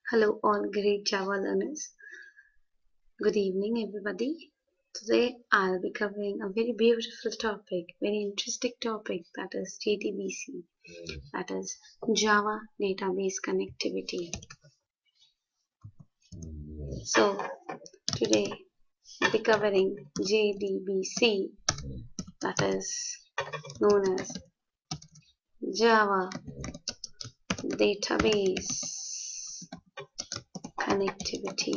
Hello, all great Java learners. Good evening, everybody. Today I'll be covering a very beautiful topic, very interesting topic, that is JDBC, that is Java Database Connectivity. So today I'll be covering JDBC, that is known as Java Database Connectivity.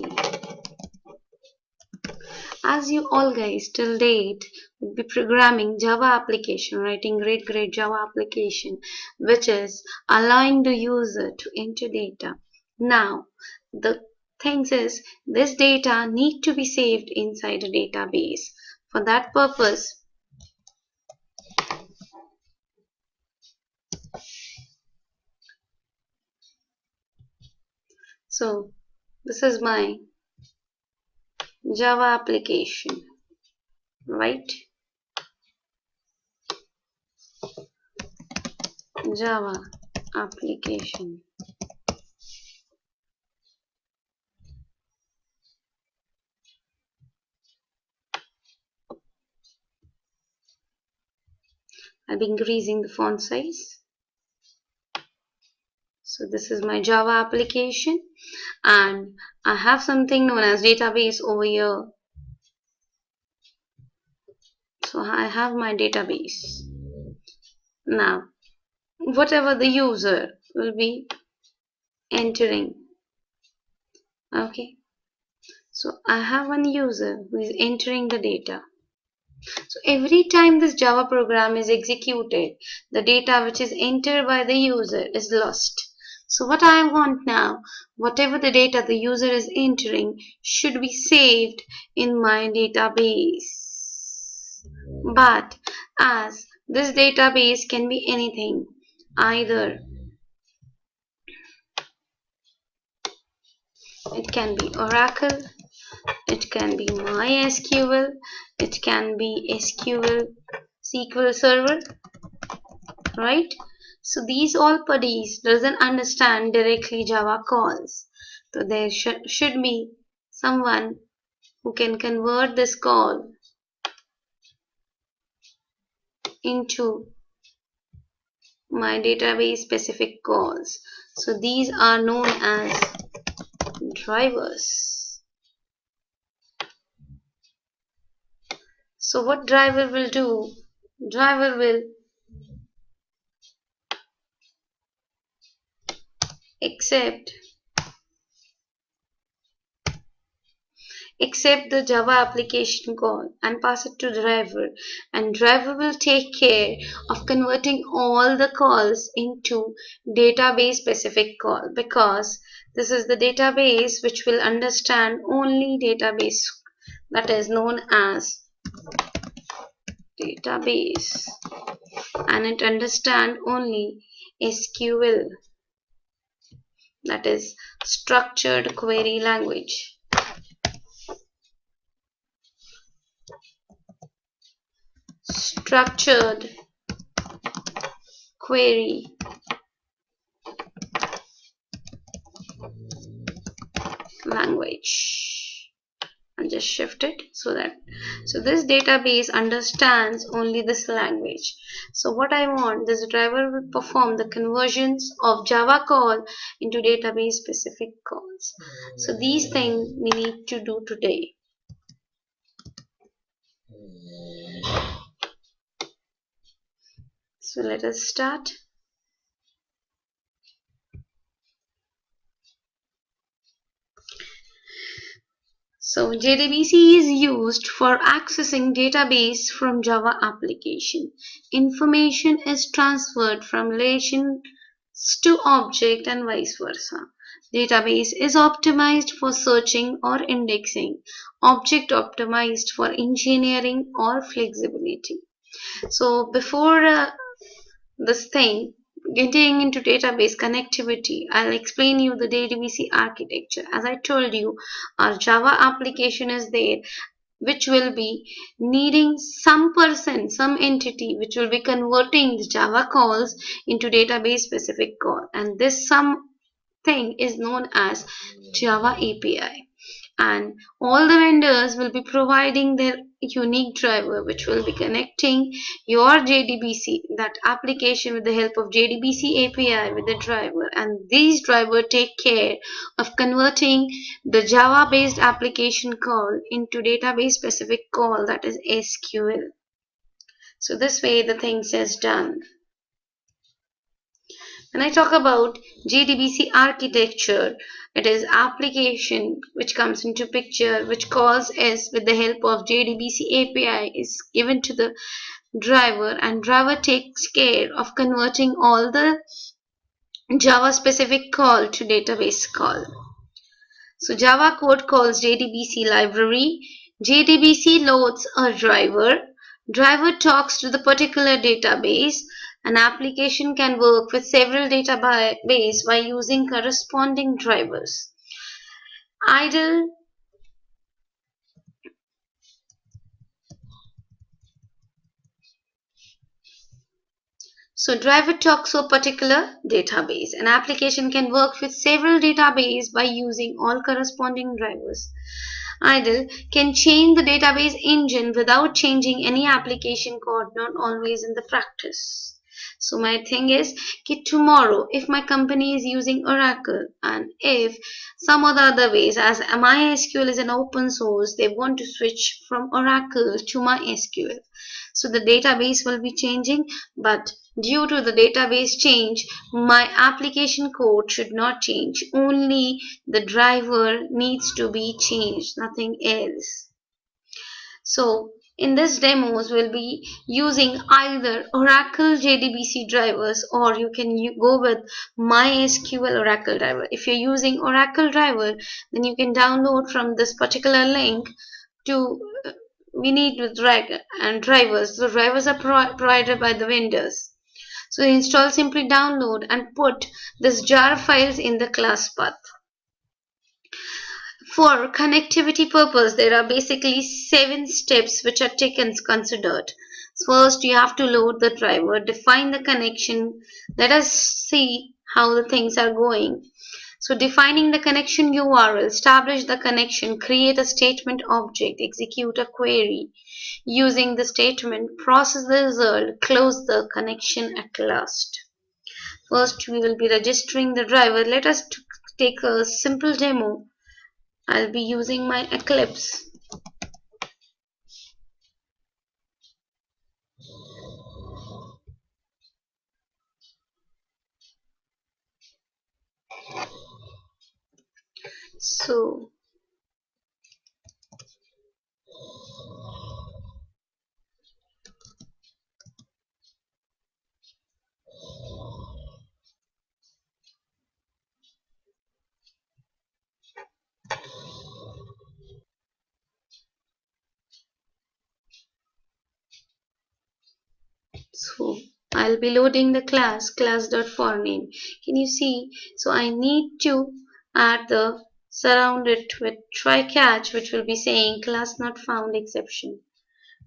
As you all guys till date would be programming Java application, writing great Java application, which is allowing the user to enter data. Now the things is, this data need to be saved inside a database. For that purpose, so this is my Java application, right? Java application. I'll be increasing the font size. So this is my Java application, and I have something known as database over here. So I have my database. Now, whatever the user will be entering. Okay. So I have one user who is entering the data. So every time this Java program is executed, the data which is entered by the user is lost. So what I want now, whatever the data the user is entering should be saved in my database. But as this database can be anything, either it can be Oracle, it can be MySQL, it can be SQL Server, right? So these all parties doesn't understand directly Java calls. So there should be someone who can convert this call into my database specific calls. So these are known as drivers. So what driver will do? Driver will accept the Java application call and pass it to driver, and driver will take care of converting all the calls into database specific call, because this is the database which will understand only database, that is known as database, and it understand only SQL, that is structured query language. Structured query language, and just shift it so this database understands only this language. So what I want, this driver will perform the conversions of Java call into database specific calls. So these things we need to do today. So let us start. So JDBC is used for accessing database from Java application. Information is transferred from relations to object and vice versa. Database is optimized for searching or indexing. Object optimized for engineering or flexibility. So before this thing, getting into database connectivity, I'll explain you the JDBC architecture. As I told you, our Java application is there, which will be needing some person, some entity, which will be converting the Java calls into database specific call, and this some thing is known as Java API. And all the vendors will be providing their unique driver, which will be connecting your JDBC, that application, with the help of JDBC API with the driver, and these driver take care of converting the Java based application call into database specific call, that is SQL. So this way the things is done. When I talk about JDBC architecture, it is application which comes into picture, which calls S with the help of JDBC API is given to the driver, and driver takes care of converting all the Java specific call to database call. So Java code calls JDBC library. JDBC loads a driver. Driver talks to the particular database. An application can work with several databases by using corresponding drivers. Idle So driver talks to a particular database. An application can work with several databases by using all corresponding drivers. Idle can change the database engine without changing any application code, not always in the practice. So my thing is, tomorrow if my company is using Oracle, and if some other ways, as MySQL is an open source, they want to switch from Oracle to MySQL. So the database will be changing, but due to the database change, my application code should not change. Only the driver needs to be changed, nothing else. So in this demos, we'll be using either Oracle JDBC drivers, or you can go with MySQL Oracle driver. If you're using Oracle driver, then you can download from this particular link to we need to drag and drivers. The drivers are provided by the vendors. So install, simply download and put this jar files in the class path. For connectivity purpose, there are basically 7 steps which are taken considered. First, you have to load the driver, define the connection. Let us see how the things are going. So defining the connection URL, establish the connection, create a statement object, execute a query. Using the statement, process the result, close the connection at last. First, we will be registering the driver. Let us take a simple demo. I'll be using my Eclipse. So I'll be loading the class.forName. Can you see? So I need to add the surround it with try catch, which will be saying class not found exception.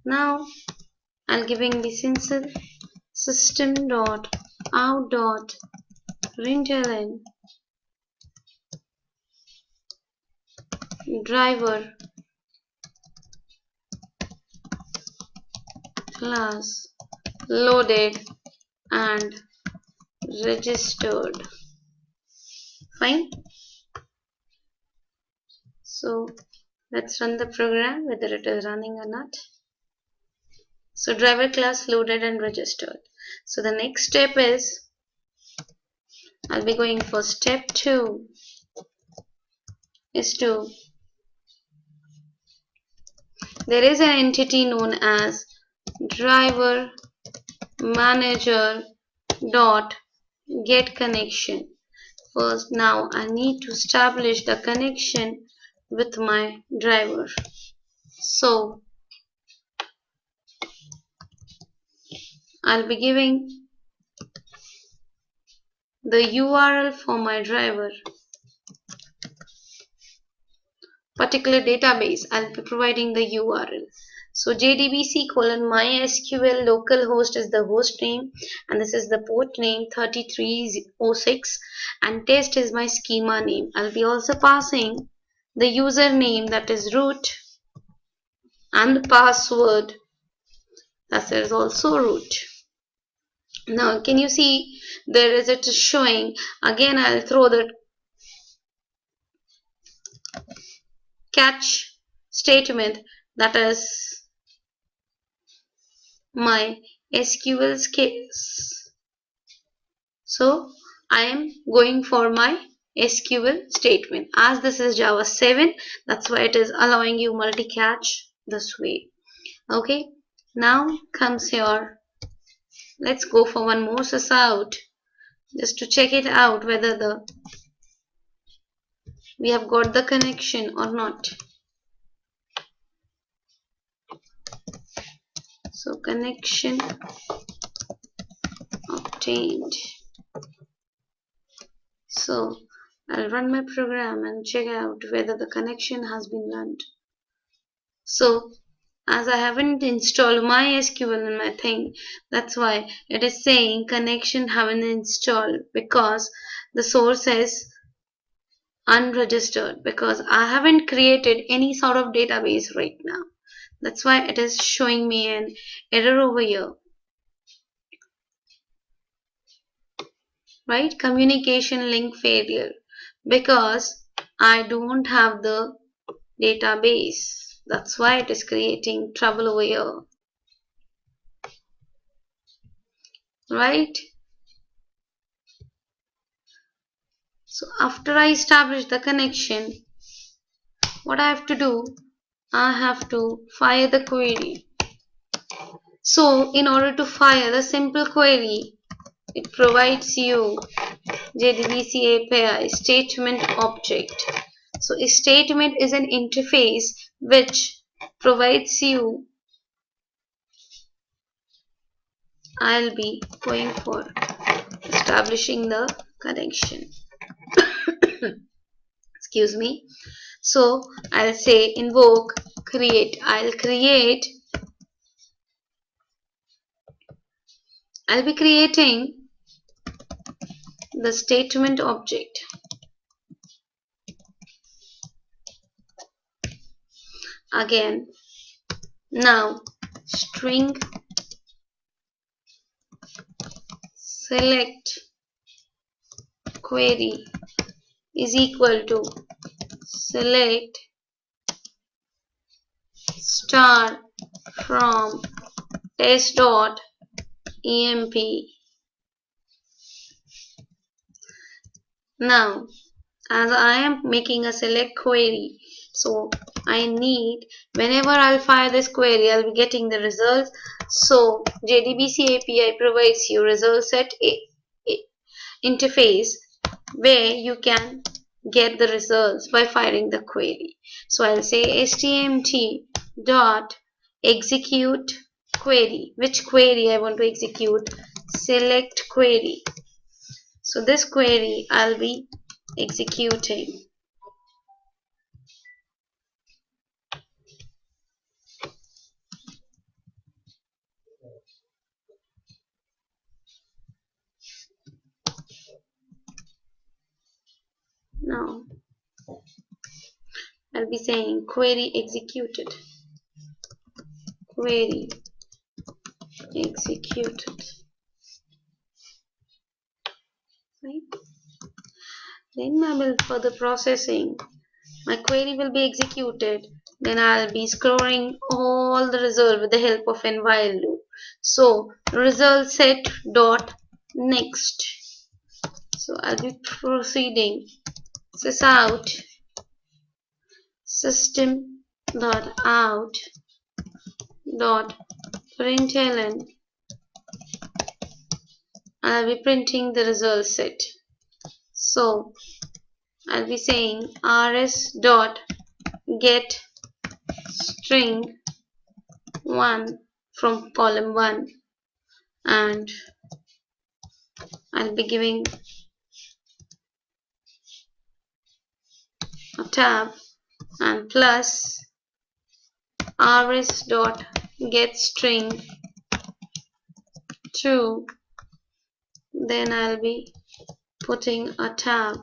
Now I'll giving the system.out.println driver class loaded and registered. Fine. So let's run the program, whether it is running or not. So driver class loaded and registered. So the next step is, I'll be going for step 2 is to, there is an entity known as driver manager dot get connection. First, now I need to establish the connection with my driver. So I'll be giving the URL for my driver, particular database. I'll be providing the URL. So JDBC colon MySQL localhost is the host name, and this is the port name 3306, and test is my schema name. I'll be also passing the username, that is root, and the password, that is also root. Now can you see there is it showing? Again I'll throw the catch statement, that is my SQL case. So I am going for my SQL statement. As this is Java 7, that's why it is allowing you multi-catch this way. Okay, now comes here. Let's go for one more sys out, just to check it out whether we have got the connection or not. So connection obtained. So I'll run my program and check out whether the connection has been learned. So as I haven't installed MySQL in my thing, that's why it is saying connection haven't installed, because the source is unregistered, because I haven't created any sort of database right now. That's why it is showing me an error over here. Right? Communication link failure, because I don't have the database. That's why it is creating trouble over here. Right? So after I establish the connection, what I have to do, I have to fire the query. So in order to fire the simple query, it provides you JDBC API statement object. So a statement is an interface which provides you. I'll be going for establishing the connection. Excuse me. So I'll say invoke create. I'll be creating the statement object. Again, now string select query is equal to select star from test.emp. Now as I am making a select query, so I need, whenever I'll fire this query, I'll be getting the results. So JDBC API provides you result set interface where you can get the results by firing the query. So I'll say stmt dot execute query. Which query I want to execute? Select query. So this query I'll be executing. Now I'll be saying query executed. Query executed. Right? Then I will further processing. My query will be executed. Then I'll be scoring all the result with the help of an while loop. So result set dot next. So I'll be proceeding sys out system dot out dot println. I'll be printing the result set. So I'll be saying rs dot get string 1 from column 1, and I'll be giving a tab and plus rs.getString to, then I'll be putting a tab.